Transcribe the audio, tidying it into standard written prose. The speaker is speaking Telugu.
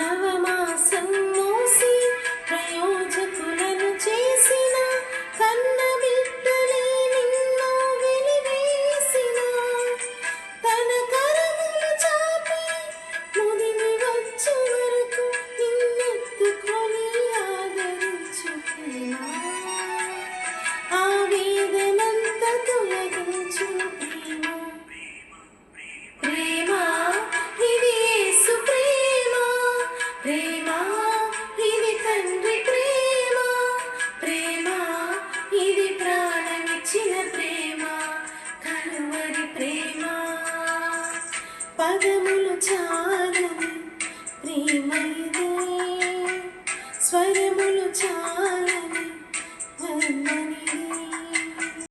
నవమాసం మోసి ప్రయోజకులను చేసిన కన్న బిడ్డలే నిన్ను వెలివేసిన తన కరములు చాపి ముదిమి వచ్చు వరకు నిన్నెత్తుకొని ఆదరించుకున్నా ఆ వేదనంత తొలగించు ప్రేమ ఇది యేసు ప్రేమ ప్రేమ ఇది తండ్రి ప్రేమ ప్రేమ ఇది ప్రాణమిచ్చిన ప్రేమ కలువరి ప్రేమ పదములు చాలని ప్రేమ ఇదే స్వరములు చాలని